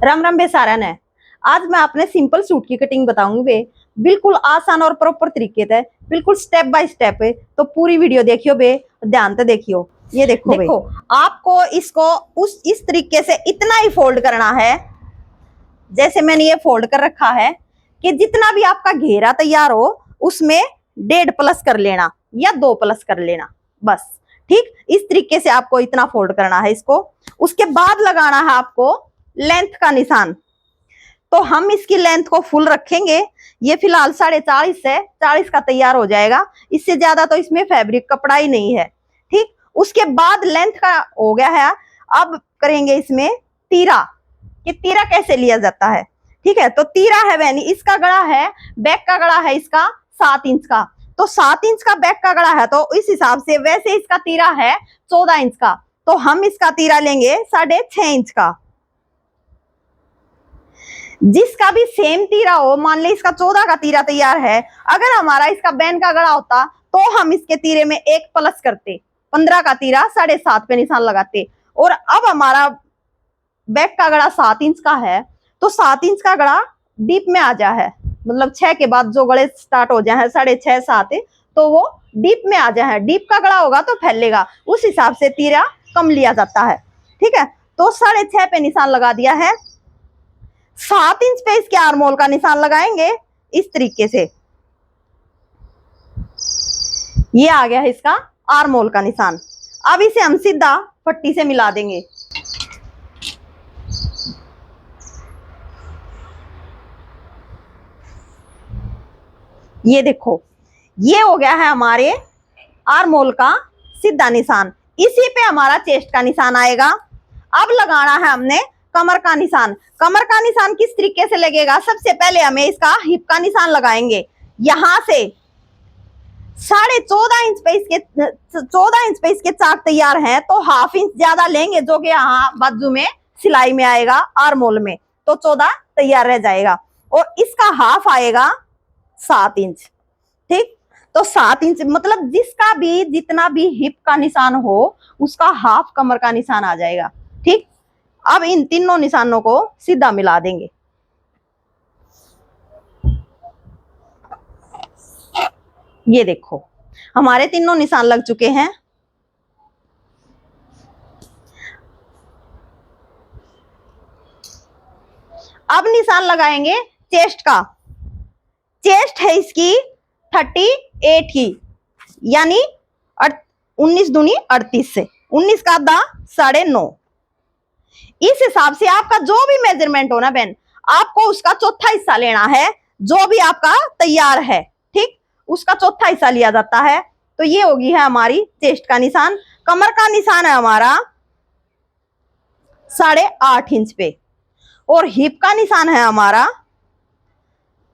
राम राम बेसारन है। आज मैं अपने सिंपल सूट की कटिंग बताऊंगी बे, बिल्कुल आसान और प्रॉपर तरीके से, बिल्कुल स्टेप बाय स्टेप है। तो पूरी वीडियो देखियो बे, ध्यान से देखियो। ये देखो आपको इसको इस तरीके से इतना ही फोल्ड करना है, जैसे मैंने ये फोल्ड कर रखा है कि जितना भी आपका घेरा तैयार हो उसमें 1.5 प्लस कर लेना या 2 प्लस कर लेना, बस। ठीक, इस तरीके से आपको इतना फोल्ड करना है इसको। उसके बाद लगाना है आपको लेंथ का निशान। तो हम इसकी लेंथ को फुल रखेंगे। ये फिलहाल 40.5 है, 40 का तैयार हो जाएगा। इससे ज्यादा तो इसमें फैब्रिक कपड़ा ही नहीं है। ठीक, उसके बाद लेंथ का हो गया है। अब करेंगे इसमें तीरा, कि तीरा कैसे लिया जाता है। ठीक है, तो तीरा है वैनी, इसका गड़ा है, बैक का गड़ा है इसका 7 इंच का। तो 7 इंच का बैक का गड़ा है, तो इस हिसाब से वैसे इसका तीरा है 14 इंच का। तो हम इसका तीरा लेंगे 6.5 इंच का। जिसका भी सेम तीरा हो, मान ले इसका 14 का तीरा तैयार है, अगर हमारा इसका बैन का गड़ा होता तो हम इसके तीरे में 1 प्लस करते, 15 का तीरा 7.5 पे निशान लगाते। और अब हमारा बैक का गड़ा 7 इंच का है, तो 7 इंच का गड़ा डीप में आ जा है, मतलब 6 के बाद जो गड़े स्टार्ट हो जाए 6.5 7, तो वो डीप में आ जाए। डीप का गड़ा होगा तो फैलेगा, उस हिसाब से तीरा कम लिया जाता है। ठीक है, तो 6.5 पे निशान लगा दिया है। 7 इंच पे इसके आर्मोल का निशान लगाएंगे इस तरीके से। ये आ गया है इसका आर्मोल का निशान। अब इसे हम सीधा पट्टी से मिला देंगे। ये देखो, ये हो गया है हमारे आर्मोल का सीधा निशान। इसी पे हमारा चेस्ट का निशान आएगा। अब लगाना है हमने कमर का निशान। कमर का निशान किस तरीके से लगेगा, सबसे पहले हमें इसका हिप का निशान लगाएंगे। यहां से 14.5 इंच पे इसके 14 इंच पे इसके चाक तैयार हैं, तो ½ इंच ज्यादा लेंगे, जो कि यहाँ बाजू में सिलाई में आएगा आर्मोल में, तो 14 तैयार रह जाएगा। और इसका ½ आएगा 7 इंच। ठीक, तो 7 इंच मतलब जिसका भी जितना भी हिप का निशान हो उसका ½ कमर का निशान आ जाएगा। ठीक, अब इन तीनों निशानों को सीधा मिला देंगे। ये देखो, हमारे तीनों निशान लग चुके हैं। अब निशान लगाएंगे चेस्ट का। चेस्ट है इसकी 38 की, यानी 19 दूनी 38 से 19 का आधा 9.5। इस हिसाब से आपका जो भी मेजरमेंट हो ना बहन, आपको उसका चौथा हिस्सा लेना है। जो भी आपका तैयार है, ठीक, उसका चौथा हिस्सा लिया जाता है। तो ये होगी है हमारी चेस्ट का निशान। कमर का निशान है हमारा 8.5 इंच पे, और हिप का निशान है हमारा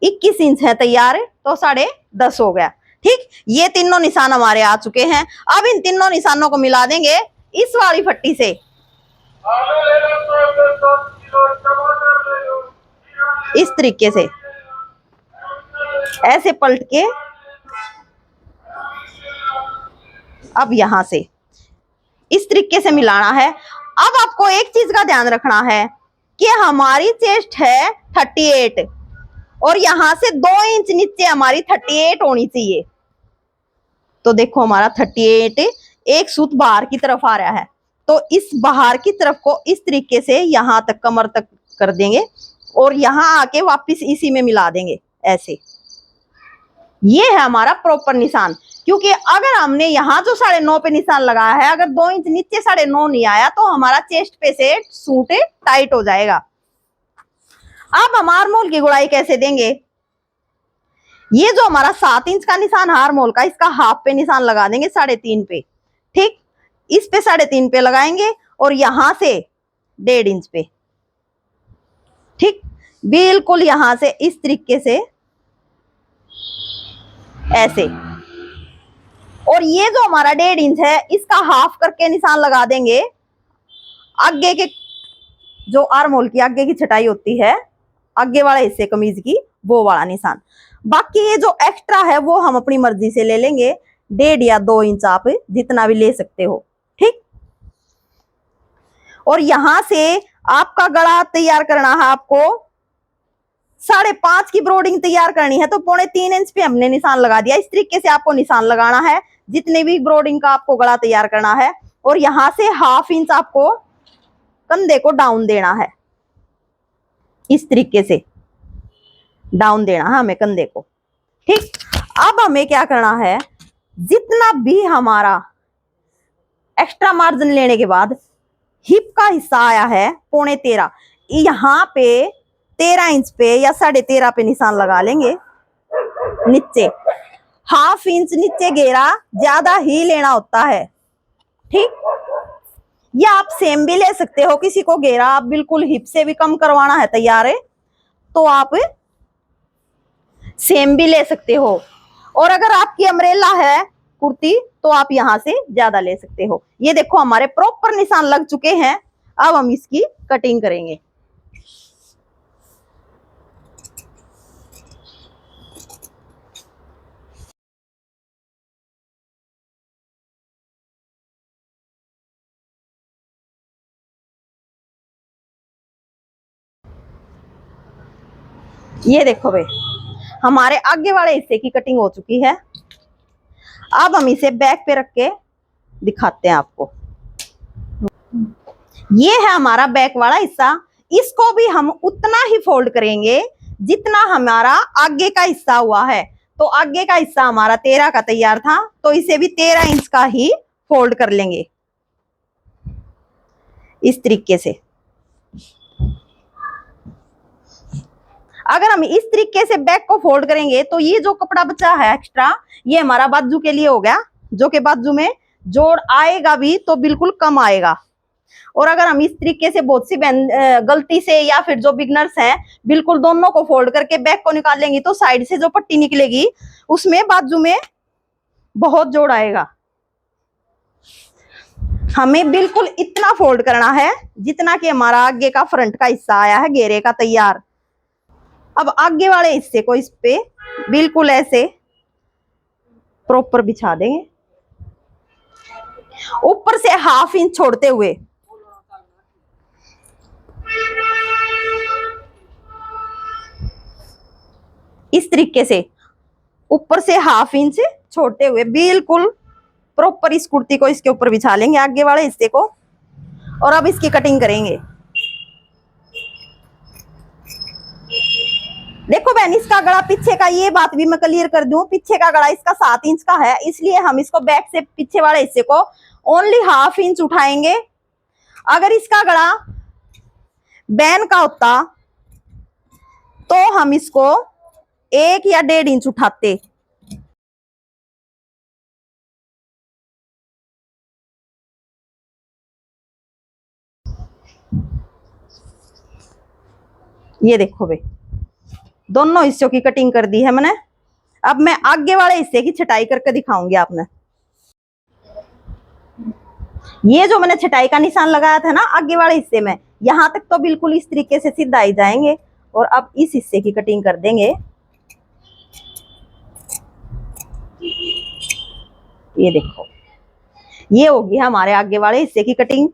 21 इंच है तैयार, तो 10.5 हो गया। ठीक, ये तीनों निशान हमारे आ चुके हैं। अब इन तीनों निशानों को मिला देंगे इस वाली पट्टी से। इस तरीके से ऐसे पलट के, अब यहां से इस तरीके से मिलाना है। अब आपको एक चीज का ध्यान रखना है कि हमारी चेस्ट है 38, और यहां से 2 इंच नीचे हमारी 38 होनी चाहिए। तो देखो हमारा 38, एक सूत बाहर की तरफ आ रहा है, तो इस बाहर की तरफ को इस तरीके से यहां तक कमर तक कर देंगे, और यहां आके वापस इसी में मिला देंगे ऐसे। ये है हमारा प्रॉपर निशान। क्योंकि अगर हमने यहाँ जो 9.5 पे निशान लगाया है, अगर 2 इंच नीचे 9.5 नहीं आया, तो हमारा चेस्ट पे से सूट टाइट हो जाएगा। अब हम आर्मोल की गुड़ाई कैसे देंगे। ये जो हमारा 7 इंच का निशान आर्मोल का, इसका ½ पे निशान लगा देंगे 3.5 पे। ठीक, इस पे 3.5 पे लगाएंगे, और यहां से 1.5 इंच पे। ठीक, बिल्कुल यहां से इस तरीके से ऐसे। और ये जो हमारा 1.5 इंच है, इसका ½ करके निशान लगा देंगे आगे के, जो आर्मोल की आगे की छटाई होती है, आगे वाले हिस्से कमीज की, वो वाला निशान। बाकी ये जो एक्स्ट्रा है वो हम अपनी मर्जी से ले लेंगे, 1.5 या 2 इंच आप जितना भी ले सकते हो। ठीक, और यहां से आपका गला तैयार करना है, आपको 5.5 की ब्रोडिंग तैयार करनी है, तो 3.25 इंच पे हमने निशान लगा दिया। इस तरीके से आपको निशान लगाना है जितने भी ब्रोडिंग का आपको गला तैयार करना है। और यहां से 1/2 इंच आपको कंधे को डाउन देना है, इस तरीके से डाउन देना है हमें कंधे को। ठीक, अब हमें क्या करना है, जितना भी हमारा एक्स्ट्रा मार्जिन लेने के बाद हिप का हिस्सा आया है 13.25, यहाँ पे 13 इंच पे या 13.5 पे निशान लगा लेंगे। नीचे 1/2 इंच नीचे घेरा ज्यादा ही लेना होता है। ठीक, या आप सेम भी ले सकते हो, किसी को घेरा आप बिल्कुल हिप से भी कम करवाना है तैयार है तो आप सेम भी ले सकते हो। और अगर आपकी अम्ब्रेला है कुर्ती तो आप यहां से ज्यादा ले सकते हो। ये देखो हमारे प्रॉपर निशान लग चुके हैं। अब हम इसकी कटिंग करेंगे। ये देखो भाई, हमारे आगे वाले हिस्से की कटिंग हो चुकी है। अब हम इसे बैक पे रख के दिखाते हैं आपको। ये है हमारा बैक वाला हिस्सा। इसको भी हम उतना ही फोल्ड करेंगे जितना हमारा आगे का हिस्सा हुआ है। तो आगे का हिस्सा हमारा 13 का तैयार था, तो इसे भी 13 इंच का ही फोल्ड कर लेंगे इस तरीके से। अगर हम इस तरीके से बैक को फोल्ड करेंगे तो ये जो कपड़ा बचा है एक्स्ट्रा, ये हमारा बाजू के लिए हो गया, जो कि बाजू में जोड़ आएगा भी तो बिल्कुल कम आएगा। और अगर हम इस तरीके से बहुत सी गलती से या फिर जो बिगनर्स हैं बिल्कुल दोनों को फोल्ड करके बैक को निकाल लेंगी तो साइड से जो पट्टी निकलेगी उसमें बाजू में बहुत जोड़ आएगा। हमें बिल्कुल इतना फोल्ड करना है जितना कि हमारा आगे का फ्रंट का हिस्सा आया है घेरे का तैयार। अब आगे वाले हिस्से को इस पे बिल्कुल ऐसे प्रॉपर बिछा देंगे, ऊपर से 1/2 इंच छोड़ते हुए। इस तरीके से ऊपर से 1/2 इंच छोड़ते हुए बिल्कुल प्रॉपर इस कुर्ती को इसके ऊपर बिछा लेंगे आगे वाले हिस्से को। और अब इसकी कटिंग करेंगे। देखो बहन, इसका गला पीछे का, ये बात भी मैं क्लियर कर दूं, पीछे का गला इसका 7 इंच का है, इसलिए हम इसको बैक से पीछे वाले हिस्से को ओनली 1/2 इंच उठाएंगे। अगर इसका गला बैन का होता तो हम इसको 1 या 1.5 इंच उठाते। ये देखो भाई, दोनों हिस्सों की कटिंग कर दी है मैंने। अब मैं आगे वाले हिस्से की छटाई करके दिखाऊंगी आपने। ये जो मैंने छटाई का निशान लगाया था ना आगे वाले हिस्से में, यहां तक तो बिल्कुल इस तरीके से सीधा आई जाएंगे। और अब इस हिस्से की कटिंग कर देंगे। ये देखो, ये होगी हमारे आगे वाले हिस्से की कटिंग।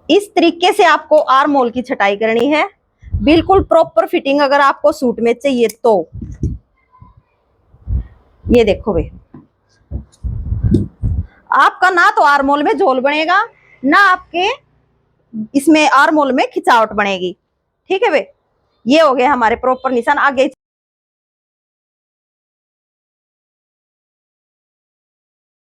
इस तरीके से आपको आर्म होल की छटाई करनी है, बिल्कुल प्रॉपर फिटिंग अगर आपको सूट में चाहिए तो। ये देखो भाई, आपका ना तो आर्म होल में झोल बनेगा, ना आपके इसमें आर्म होल में खिंचावट बनेगी। ठीक है भाई, ये हो गए हमारे प्रॉपर निशान। आगे